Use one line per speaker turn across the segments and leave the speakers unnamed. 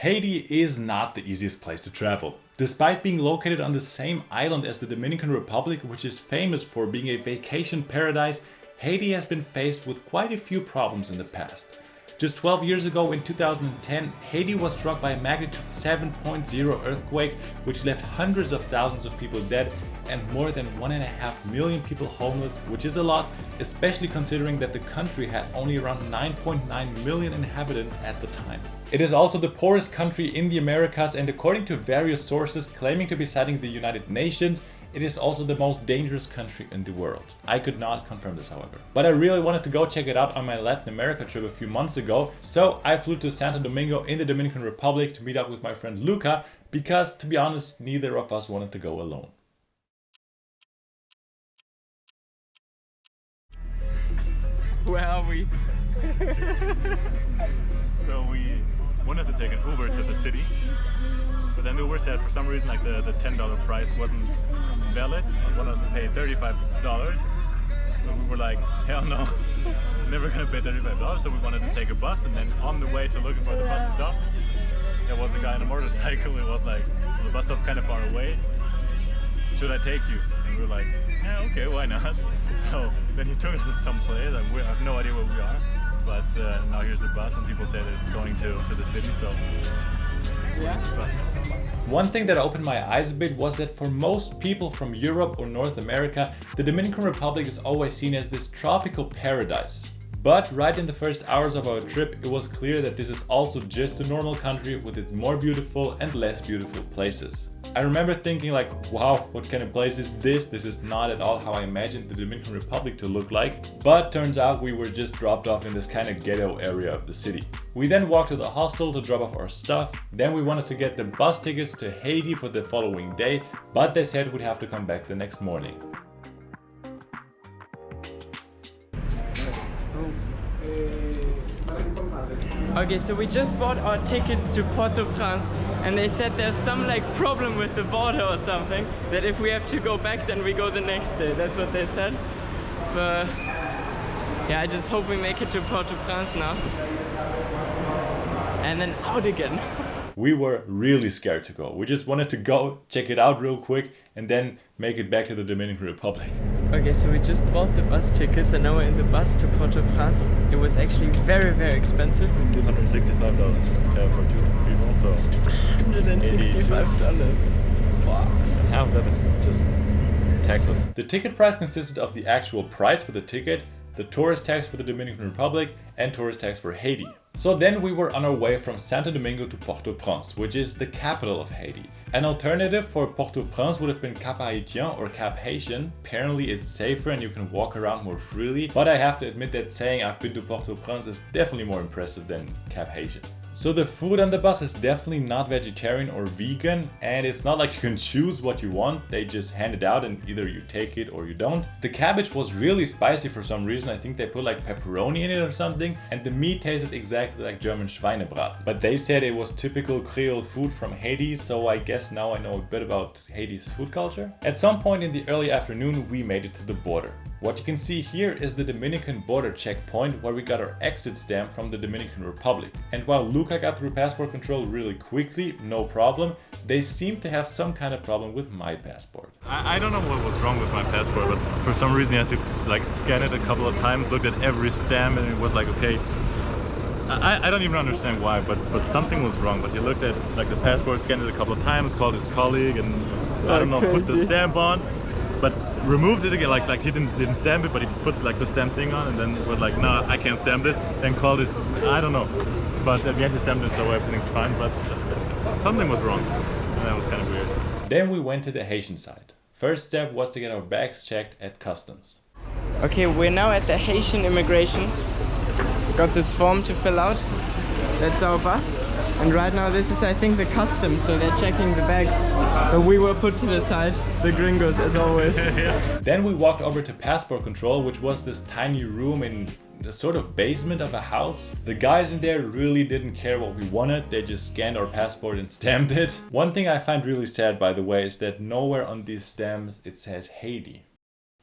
Haiti is not the easiest place to travel. Despite being located on the same island as the Dominican Republic, which is famous for being a vacation paradise, Haiti has been faced with quite a few problems in the past. Just 12 years ago, in 2010, Haiti was struck by a magnitude 7.0 earthquake, which left hundreds of thousands of people dead and more than 1.5 million people homeless, which is a lot, especially considering that the country had only around 9.9 million inhabitants at the time. It is also the poorest country in the Americas, and according to various sources claiming to be citing the United Nations, it is also the most dangerous country in the world. I could not confirm this, however. But I really wanted to go check it out on my Latin America trip a few months ago, so I flew to Santo Domingo in the Dominican Republic to meet up with my friend Luca, because to be honest, neither of us wanted to go alone.
Where are we?
So we wanted to take an Uber to the city, but then Uber said for some reason like the $10 price wasn't valid and wanted us to pay $35. So we were like, hell no, never gonna pay $35. So we wanted to take a bus, and then on the way to looking for the bus stop, there was a guy on a motorcycle. It was like, so the bus stop's kind of far away. Should I take you? And we were like, yeah, okay, why not? So then he took us to some place. I have no idea where we are, but now here's the bus, and people say that it's going to the city. So
yeah.
One thing that opened my eyes a bit was that for most people from Europe or North America, the Dominican Republic is always seen as this tropical paradise. But right in the first hours of our trip, it was clear that this is also just a normal country with its more beautiful and less beautiful places. I remember thinking like, wow, what kind of place is this? This is not at all how I imagined the Dominican Republic to look like. But turns out we were just dropped off in this kind of ghetto area of the city. We then walked to the hostel to drop off our stuff. Then we wanted to get the bus tickets to Haiti for the following day, but they said we'd have to come back the next morning.
Okay, so we just bought our tickets to Port-au-Prince, and they said there's some like problem with the border or something, that if we have to go back then we go the next day. That's what they said. But yeah, I just hope we make it to Port-au-Prince now and then out again.
We were really scared to go. We just wanted to go, check it out real quick, and then make it back to the Dominican Republic.
Okay, so we just bought the bus tickets, and now we're in the bus to Port-au-Prince. It was actually very, very expensive.
$165 for two people, so
$165. Wow.
And half of that is just taxes.
The ticket price consisted of the actual price for the ticket, the tourist tax for the Dominican Republic, and tourist tax for Haiti. So then we were on our way from Santo Domingo to Port-au-Prince, which is the capital of Haiti. An alternative for Port-au-Prince would have been Cap Haitien or Cap Haitian. Apparently it's safer and you can walk around more freely, but I have to admit that saying I've been to Port-au-Prince is definitely more impressive than Cap Haitian. So the food on the bus is definitely not vegetarian or vegan, and it's not like you can choose what you want. They just hand it out and either you take it or you don't. The cabbage was really spicy for some reason. I think they put like pepperoni in it or something, and the meat tasted exactly like German Schweinebraten. But they said it was typical Creole food from Haiti, so I guess now I know a bit about Haiti's food culture. At some point in the early afternoon, we made it to the border. What you can see here is the Dominican Border checkpoint where we got our exit stamp from the Dominican Republic. And while Luca got through passport control really quickly, no problem, they seem to have some kind of problem with my passport.
I don't know what was wrong with my passport, but for some reason you had to like scan it a couple of times, looked at every stamp, and it was like, okay, I don't even understand why, but something was wrong. But he looked at like the passport, scanned it a couple of times, called his colleague, and I don't know, put the stamp on, but removed it again, like he didn't stamp it, but he put like the stamp thing on, and then was like, no, I can't stamp this, and called his, I don't know, but at the end he stamped it, so everything's fine, but something was wrong, and that was kind of weird.
Then we went to the Haitian side. First step was to get our bags checked at customs.
Okay, we're now at the Haitian Immigration. Got this form to fill out. That's our bus. And right now this is, I think, the customs, so they're checking the bags. But we were put to the side, the gringos as always.
Then we walked over to passport control, which was this tiny room in the sort of basement of a house. The guys in there really didn't care what we wanted, they just scanned our passport and stamped it. One thing I find really sad, by the way, is that nowhere on these stamps it says Haiti.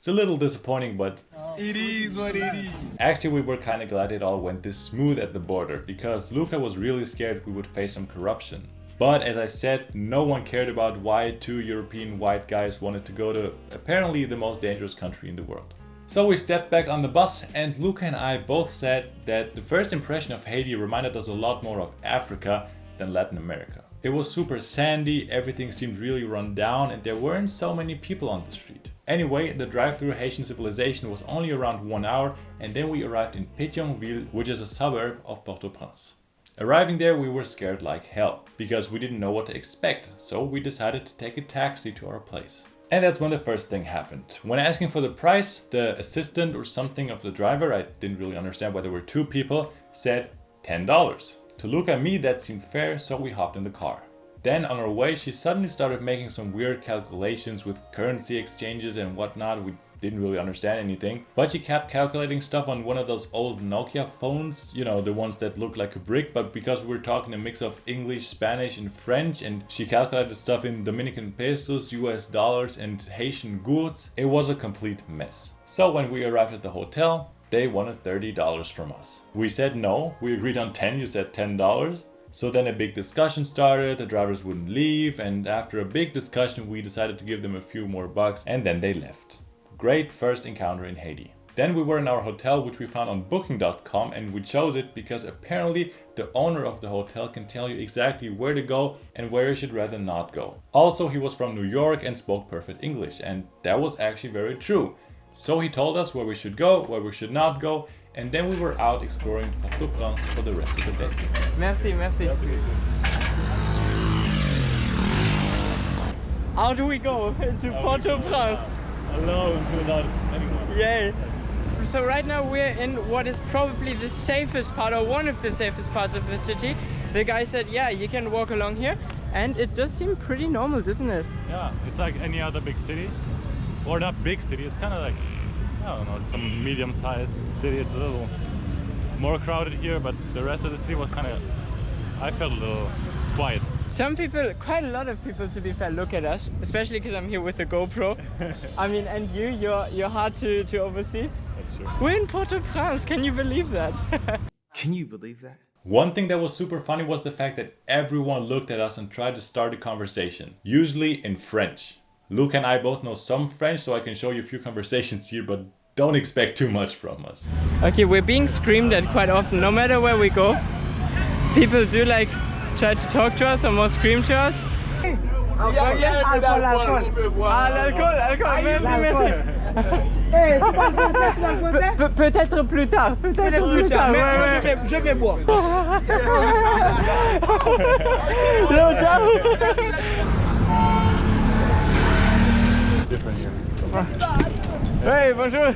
It's a little disappointing, but
It is what it is.
actually we were kind of glad it all went this smooth at the border, because Luca was really scared we would face some corruption. But as I said, no one cared about why two European white guys wanted to go to apparently the most dangerous country in the world. So we stepped back on the bus, and Luca and I both said that the first impression of Haiti reminded us a lot more of Africa than Latin America. It was super sandy, everything seemed really run down, and there weren't so many people on the street. Anyway, the drive through Haitian civilization was only around 1 hour, and then we arrived in Pétionville, which is a suburb of Port-au-Prince. Arriving there, we were scared like hell, because we didn't know what to expect, so we decided to take a taxi to our place. And that's when the first thing happened. When asking for the price, the assistant or something of the driver, I didn't really understand why there were two people, said $10. To Luca and me that seemed fair, so we hopped in the car. Then on our way she suddenly started making some weird calculations with currency exchanges and whatnot. We didn't really understand anything, but she kept calculating stuff on one of those old Nokia phones, you know, the ones that look like a brick, but because we were talking a mix of English, Spanish and French, and she calculated stuff in Dominican pesos, US dollars and Haitian gourds, it was a complete mess. So when we arrived at the hotel, they wanted $30 from us. We said no, we agreed on 10, you said $10. So then a big discussion started, the drivers wouldn't leave, and after a big discussion we decided to give them a few more bucks, and then they left. Great first encounter in Haiti. Then we were in our hotel, which we found on booking.com, and we chose it because apparently the owner of the hotel can tell you exactly where to go and where you should rather not go. Also, he was from New York and spoke perfect English, and that was actually very true. So he told us where we should go, where we should not go, and then we were out exploring Port-au-Prince for the rest of the day.
Merci, merci. How do we go to Port-au-Prince?
Alone, without anyone.
Yay! So right now we're in what is probably the safest part, or one of the safest parts of the city. The guy said, yeah, you can walk along here, and it does seem pretty normal, doesn't it?
Yeah, it's like any other big city. Or not big city, it's kind of like, I don't know, some medium-sized city. It's a little more crowded here, but the rest of the city was kind of, I felt a little quiet.
Some people, quite a lot of people to be fair, look at us, especially because I'm here with a GoPro. I mean, and you're hard to oversee.
That's true.
We're in Port-au-Prince, can you believe that?
Can you believe that?
One thing that was super funny was the fact that everyone looked at us and tried to start a conversation, usually in French. Luke and I both know some French, so I can show you a few conversations here, but don't expect too much from us.
Okay, we're being screamed at quite often, no matter where we go. People do like try to talk to us or more scream to us.
Alcool,
merci, merci.
Hey, tu parles français, tu parles français?
Peut-être plus tard, peut-être plus tard.
Mais
Ouais,
moi,
ouais.
je vais boire.
Yo, ciao.
Different here.
Hey, bonjour.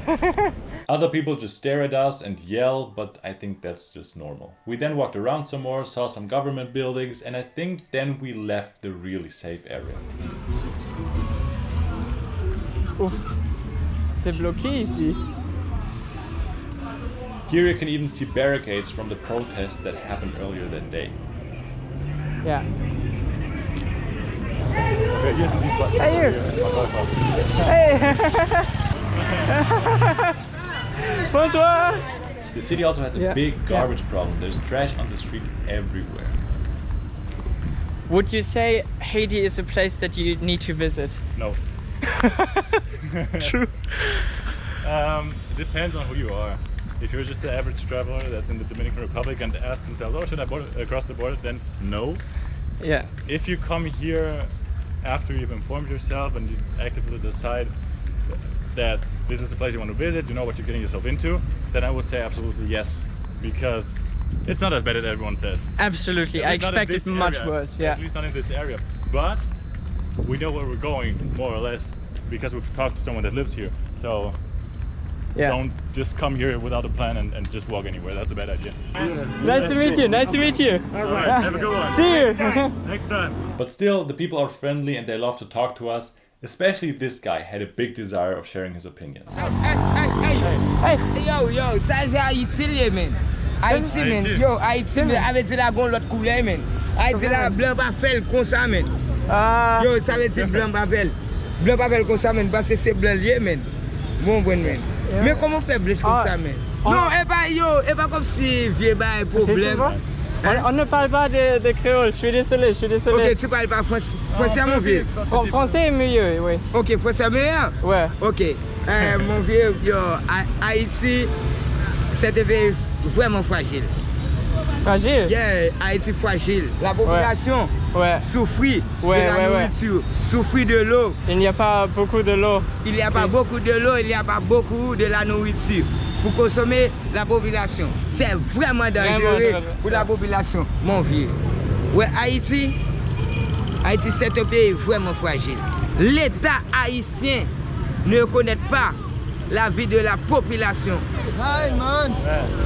Other people just stare at us and yell, but I think that's just normal. We then walked around some more, saw some government buildings, and I think then we left the really safe area.
Ouf. C'est bloqué ici.
Here you can even see barricades from the protests that happened earlier that day.
Yeah.
Okay, here's the deep
Hey, you. Hey. Bonsoir.
The city also has a
Yeah,
big
yeah.
garbage problem. There's trash on the street everywhere.
Would you say Haiti is a place that you need to visit?
No.
True.
It depends on who you are. If you're just the average traveler that's in the Dominican Republic and ask themselves, oh, should I cross the border? Then no.
Yeah.
If you come here after you've informed yourself and you actively decide that this is a place you want to visit, you know what you're getting yourself into, then I would say absolutely yes, because it's not as bad as everyone says.
Absolutely.
At
I
least not in
expected
this
much
area.
worse. Yeah.
At least not in this area. But we know where we're going, more or less, because we've talked to someone that lives here. So
Yeah.
don't just come here without a plan and just walk anywhere. That's a bad idea.
Nice to meet you. Nice to meet you.
All right, have a good one.
See you.
Next time.
But still, the people are friendly and they love to talk to us. Especially this guy had a big desire of sharing his opinion.
Hey, yo, ça c'est Haïti, man. Haïti, man. Yo, Haïti, man. Avec la gon l'autre couleur, man. Haïti, la blanc pas fait comme ça, man.
Ah.
Yo, ça veut dire blanc pas fait. Blanc pas fait comme ça, man, parce que c'est blanc lié, man. Bon, bon, men. Mais comment faire blesse comme ça, men? Non, et pas comme si vieux bah problème.
On ne parle pas de créole, je suis désolé.
Ok, tu parles pas français, mon vieux?
Français est mieux, oui.
Ok, français meilleur?
Ouais.
Ok. Mon vieux, Haïti, c'est un pays vraiment fragile.
Fragile?
Yeah, Haïti fragile. La population souffre de la nourriture, souffre de l'eau.
Il n'y a pas beaucoup de l'eau.
Il n'y a pas beaucoup de l'eau, il n'y a pas beaucoup de la nourriture pour consommer la population. C'est vraiment dangereux pour la population, mon vieux. Ouais, Haïti, c'est un pays vraiment fragile. L'État haïtien ne connaît pas la vie de la population.
Hi man.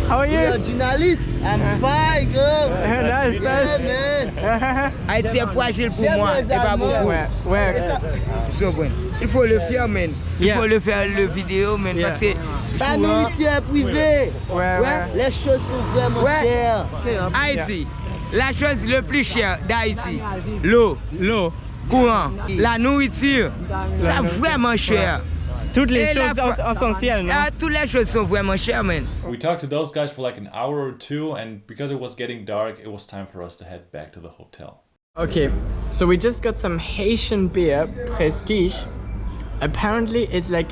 How are
You're a
you?
journalist. I'm fine, girl.
Nice.
Man.
Haïti est fragile pour moi et pas beaucoup.
Ouais.
So bon. Il faut le faire, man. Il faut le faire le vidéo, man, parce que
La nourriture privée.
Ouais.
Les choses sont vraiment chères.
Haïti, la chose le plus chère d'Haïti, l'eau, courant, la nourriture, c'est vraiment cher.
Toutes les choses essentielles, non?
Toutes les choses sont vraiment chères, man.
We talked to those guys for like an hour or two, and because it was getting dark, it was time for us to head back to the hotel.
Okay, so we just got some Haitian beer, Prestige. Apparently it's like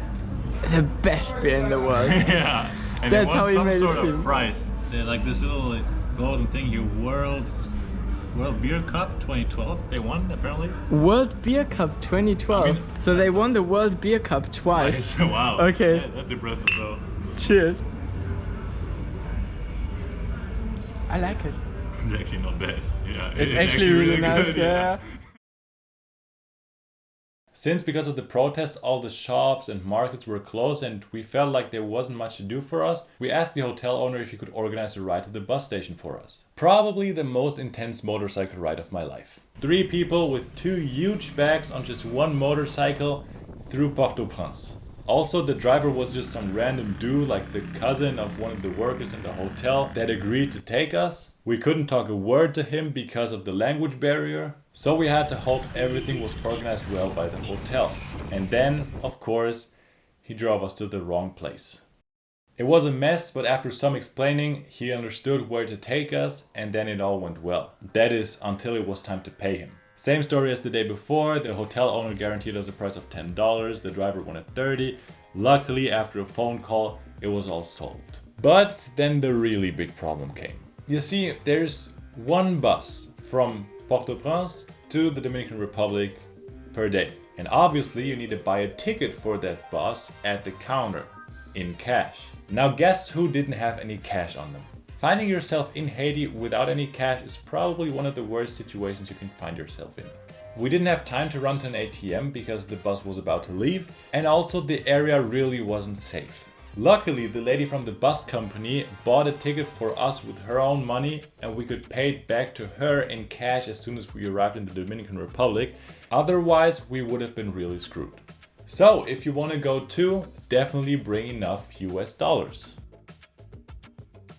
the best beer in the world.
Yeah, and
That's
they
how
want
he
some
made it
sort
seem.
of prize. They're like this little golden thing here, World Beer Cup 2012. They won apparently.
World Beer Cup 2012.
I mean,
so they won the World Beer Cup twice.
Wow.
Okay.
Yeah, that's impressive though.
Cheers. I like it.
It's actually not bad. Yeah,
It's actually really nice.
good,
Yeah.
Since because of the protests all the shops and markets were closed and we felt like there wasn't much to do for us, we asked the hotel owner if he could organize a ride to the bus station for us. Probably the most intense motorcycle ride of my life. 3 people with 2 huge bags on just one motorcycle through Port-au-Prince. Also, the driver was just some random dude, like the cousin of one of the workers in the hotel that agreed to take us. We couldn't talk a word to him because of the language barrier, so we had to hope everything was organized well by the hotel. And then, of course, he drove us to the wrong place. It was a mess, but after some explaining, he understood where to take us, and then it all went well. That is, until it was time to pay him. Same story as the day before, the hotel owner guaranteed us a price of $10, the driver wanted $30. Luckily, after a phone call, it was all solved. But then the really big problem came. You see, there's one bus from Port-au-Prince to the Dominican Republic per day. And obviously you need to buy a ticket for that bus at the counter, in cash. Now guess who didn't have any cash on them? Finding yourself in Haiti without any cash is probably one of the worst situations you can find yourself in. We didn't have time to run to an ATM because the bus was about to leave, and also the area really wasn't safe. Luckily, the lady from the bus company bought a ticket for us with her own money, and we could pay it back to her in cash as soon as we arrived in the Dominican Republic. Otherwise, we would have been really screwed. So, if you want to go too, definitely bring enough US dollars.